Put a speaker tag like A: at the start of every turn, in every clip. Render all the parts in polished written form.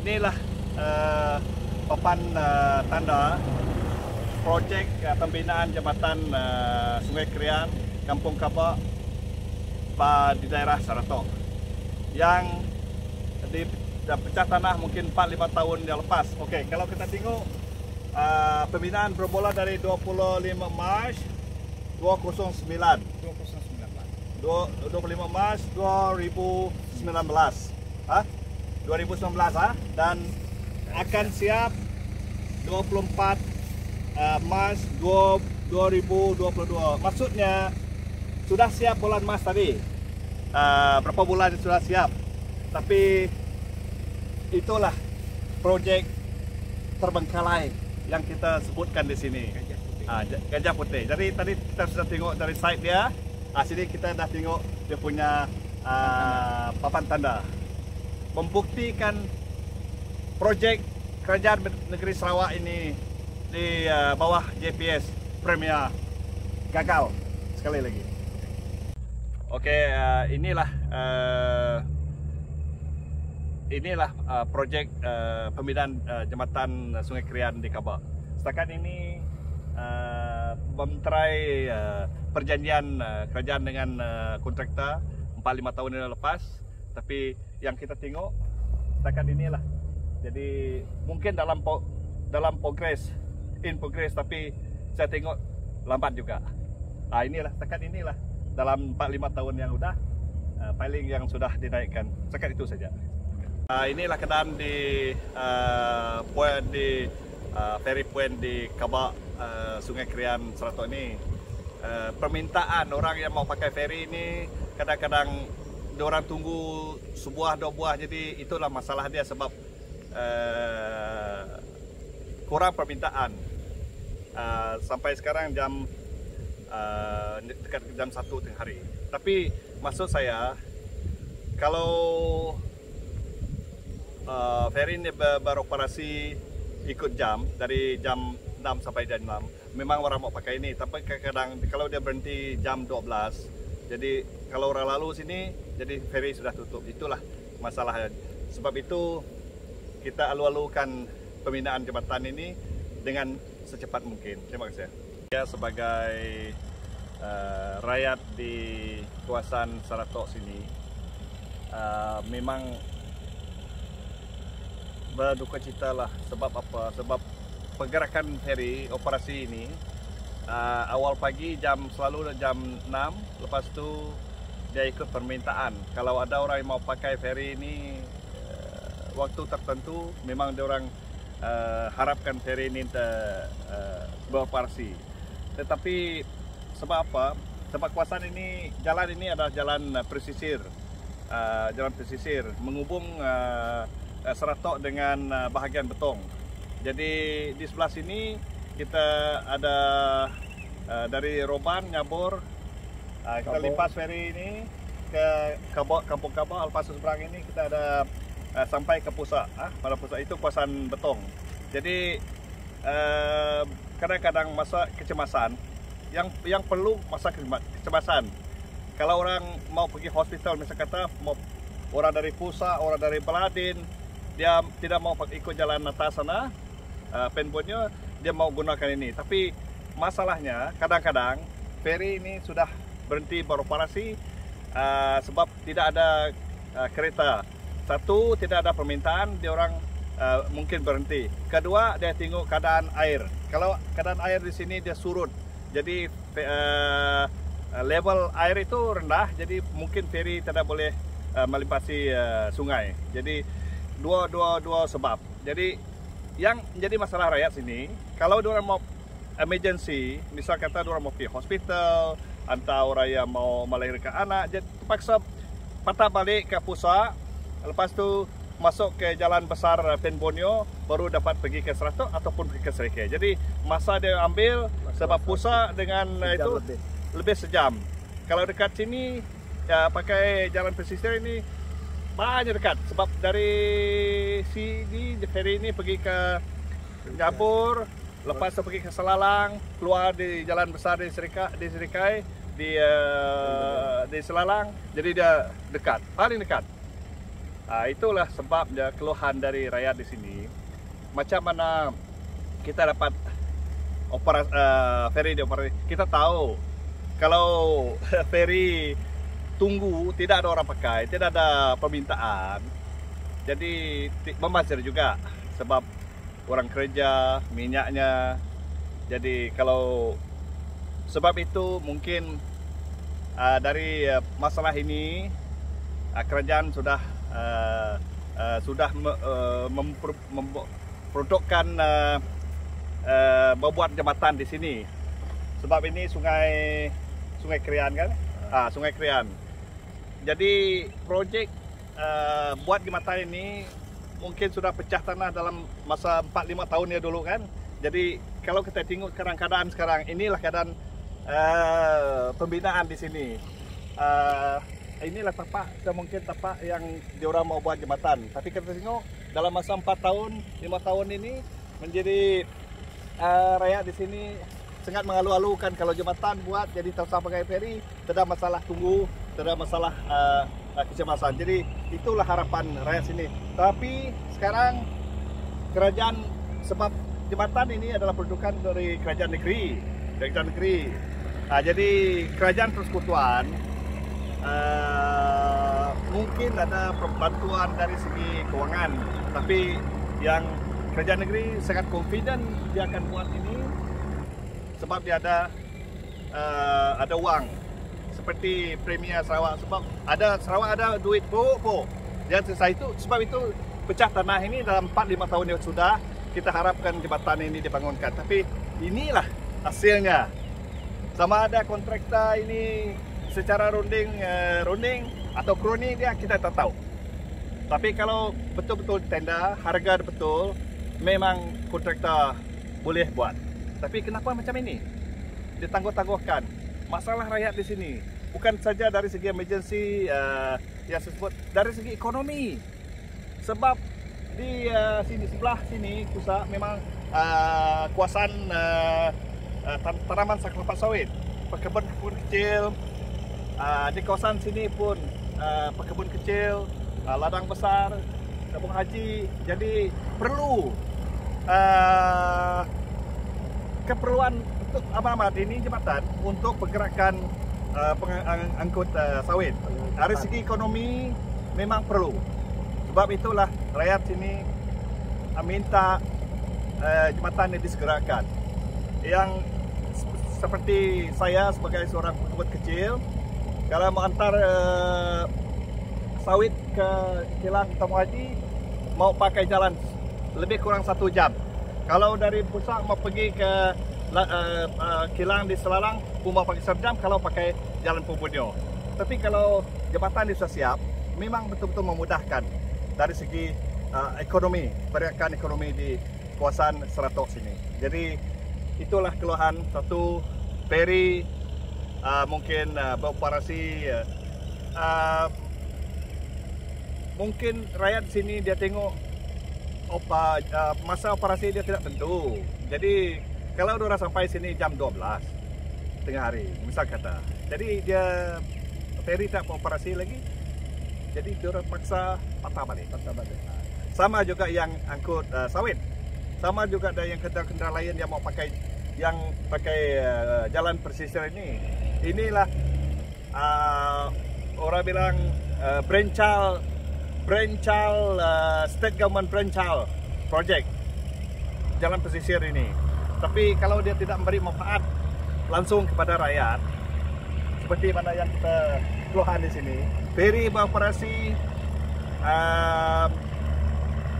A: inilah papan tanda projek pembinaan jambatan Sungai Krian, Kampung Kabak di daerah Saratok yang dipecah tanah mungkin 4-5 tahun yang lepas. Okey, kalau kita tengok pembinaan bermula dari 25 Mac 2009. 25 Mac 2019. 2019 dan akan siap 24 Mac 2022. Maksudnya sudah siap bulan Mac tadi. Berapa bulan sudah siap. Tapi itulah projek terbengkalai yang kita sebutkan di sini. Gajah Putih. Jadi tadi kita sudah tengok dari site dia. Sini kita dah tengok dia punya papan tanda. Membuktikan projek Kerajaan Negeri Sarawak ini di bawah JPS Premier gagal sekali lagi. Okey, inilah projek pembinaan jambatan Sungai Krian di Kabak. Setakat ini memeterai perjanjian kerajaan dengan kontraktor 4-5 tahun yang lepas, tapi yang kita tengok setakat inilah. Jadi mungkin dalam progress, tapi saya tengok lambat juga. Inilah setakat inilah dalam 4-5 tahun yang sudah piling yang sudah dinaikkan. Setakat itu saja. Inilah keadaan di ferry point di Kabak Sungai Krian Saratok ini. Permintaan orang yang mau pakai ferry ini kadang-kadang diorang tunggu sebuah dua buah, jadi itulah masalah dia sebab kurang permintaan. Sampai sekarang dekat jam 1 tengah hari. Tapi maksud saya kalau ferry ini beroperasi ikut jam dari jam 6 sampai jam 6, memang orang mau pakai ini. Tapi kadang-kadang kalau dia berhenti jam 12, jadi kalau orang lalu sini, jadi ferry sudah tutup. Itulah masalahnya. Sebab itu kita alu-alukan pembinaan jambatan ini dengan secepat mungkin. Terima kasih. Saya sebagai rakyat di kawasan Saratok sini memang berduka cita lah. Sebab apa? Sebab pergerakan ferry operasi ini awal pagi selalu jam 6, lepas tu dia ikut permintaan. Kalau ada orang yang mau pakai ferry ini waktu tertentu, memang dia orang harapkan ferry ini beroperasi. Tetapi sebab apa? Sebab kawasan ini, jalan ini adalah jalan pesisir, menghubung Saratok dengan bahagian Betong. Jadi di sebelah sini kita ada dari Roban Nyabur, kita lipas ferry ini ke Kampung Kabak. Lepas seberang ini kita ada sampai ke pusat. Pada pusat itu kawasan Betong. Jadi kadang-kadang masa kecemasan, yang perlu masa kecemasan. Kalau orang mau pergi hospital, misalnya kata mau orang dari pusat, orang dari Beladin, dia tidak mau ikut jalan atas sana, penbonnya dia mau gunakan ini. Tapi masalahnya kadang-kadang ferry ini sudah berhenti beroperasi sebab tidak ada kereta. Satu, tidak ada permintaan, dia orang mungkin berhenti. Kedua, dia tengok keadaan air. Kalau keadaan air di sini dia surut, jadi level air itu rendah, jadi mungkin ferry tidak boleh melintasi sungai. Jadi dua sebab. Jadi yang jadi masalah rakyat sini, kalau dia orang mau emergency, misal kata dia orang mau pergi hospital, atau orang yang mau melahirkan anak, jadi terpaksa patah balik ke pusat, lepas tu masuk ke jalan besar Penbonyo, baru dapat pergi ke Saratok ataupun pergi ke Serikaya. Jadi masa dia ambil sebab pusat dengan itu lebih sejam. Kalau dekat sini ya pakai jalan pesisir ini banyak dekat, sebab dari sini ferry ini pergi ke Nyabur, lepas tu pergi ke Selalang, keluar di jalan besar di Serikaya, di Selalang, jadi dia dekat, paling dekat. Itulah sebabnya keluhan dari rakyat di sini. Macam mana kita dapat ferry dioperasi? Kita tahu kalau ferry tunggu tidak ada orang pakai, tidak ada permintaan, jadi membazir juga sebab orang kerja, minyaknya. Jadi kalau sebab itu mungkin dari masalah ini kerajaan sudah memprodukkan membuat jembatan di sini. Sebab ini sungai Krian kan? Sungai Krian. Jadi projek buat jembatan ini mungkin sudah pecah tanah dalam masa 4-5 tahun ya dulu kan. Jadi kalau kita tengok keadaan sekarang, inilah keadaan pembinaan di sini. Inilah tapak, mungkin tapak yang diorang mau buat jembatan. Tapi kita tengok dalam masa 4 tahun, 5 tahun ini menjadi rakyat di sini sangat mengalu-alukan kalau jembatan buat jadi tak usah pakai ferry, tidak masalah tunggu, tidak masalah kecemasan. Jadi itulah harapan rakyat sini. Tapi sekarang kerajaan, sebab jembatan ini adalah produkan dari kerajaan negeri, jadi kerajaan persekutuan mungkin ada bantuan dari segi keuangan, tapi yang kerajaan negeri sangat confident dia akan buat ini sebab dia ada uang seperti Premier Sarawak. Sebab Sarawak ada duit po. Dan sebab itu pecah tanah ini dalam 4-5 tahun yang sudah kita harapkan jembatan ini dibangunkan. Tapi inilah hasilnya. Sama ada kontraktor ini secara runding atau kroni dia kita tak tahu. Tapi kalau betul-betul tenda, harga betul, memang kontraktor boleh buat. Tapi kenapa macam ini? Ditangguh-tangguhkan. Masalah rakyat di sini bukan saja dari segi emergency yang disebut, dari segi ekonomi. Sebab di sebelah sini pusat memang kuasaan tanaman kelapa sawit, perkebun kecil. Di kawasan sini pun perkebun kecil, ladang besar, tabung haji. Jadi perlu keperluan untuk amat ini jembatan untuk pergerakan angkut sawit. Dari segi ekonomi memang perlu. Sebab itulah rakyat sini minta jembatan ini disegerakan. Yang seperti saya sebagai seorang pekebun kecil, kalau mau antar sawit ke kilang Tabung Haji mau pakai jalan lebih kurang 1 jam. Kalau dari pusat mau pergi ke kilang di Selalang pun mau pakai 1 jam kalau pakai jalan Pembunyo. Tapi kalau jembatan ini sudah siap, memang betul-betul memudahkan dari segi ekonomi, pergerakan ekonomi di kawasan Seratok sini. Jadi itulah keluhan satu ferry mungkin beroperasi. Mungkin rakyat sini dia tengok masa operasi dia tidak tentu. Jadi kalau orang sampai sini jam 12 tengah hari, misal kata, jadi dia ferry tak beroperasi lagi, jadi dia orang paksa patah balik. Sama juga yang angkut sawit, sama juga ada yang kendaraan lain yang mau pakai jalan pesisir ini. Inilah orang bilang Branchal State Government Branchal Project jalan pesisir ini. Tapi kalau dia tidak memberi manfaat langsung kepada rakyat, seperti mana yang kita keluhan di sini, ferry beroperasi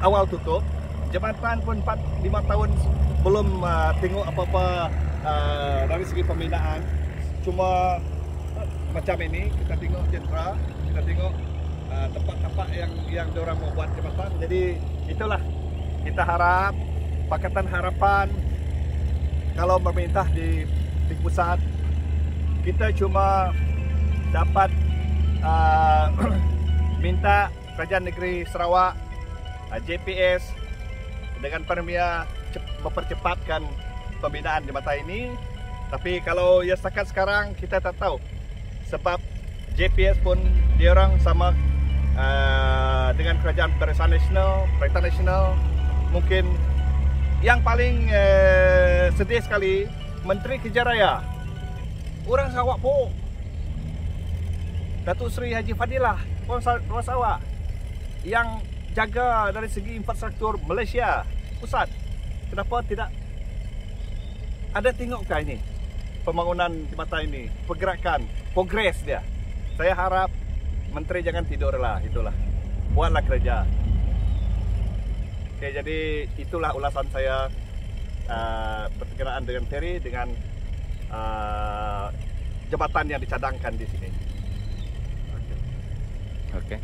A: awal tutup, jembatan pun 4-5 tahun belum tengok apa-apa dari segi pembinaan. Cuma macam ini kita tengok jentera, kita tengok tempat-tempat yang diorang mau buat jembatan. Jadi itulah kita harap, Pakatan Harapan kalau memerintah di pusat, kita cuma dapat minta kerajaan negeri Sarawak, JPS dengan Premier mempercepatkan pembinaan jembatan ini. Tapi kalau ya setakat sekarang kita tak tahu, sebab JPS pun diorang sama dengan kerajaan Barisan Nasional, Perintah Nasional. Mungkin yang paling sedih sekali, Menteri Kerja Raya, orang Sarawak po, Datuk Seri Haji Fadilah, orang Sarawak, yang jaga dari segi infrastruktur Malaysia pusat. Kenapa tidak ada tengokkan ini pembangunan jambatan ini, pergerakan, progres dia. Saya harap Menteri jangan tidurlah, itulah. Buatlah kerja. Oke, jadi itulah ulasan saya berkenaan dengan ferry, dengan jabatan yang dicadangkan di sini.
B: Oke.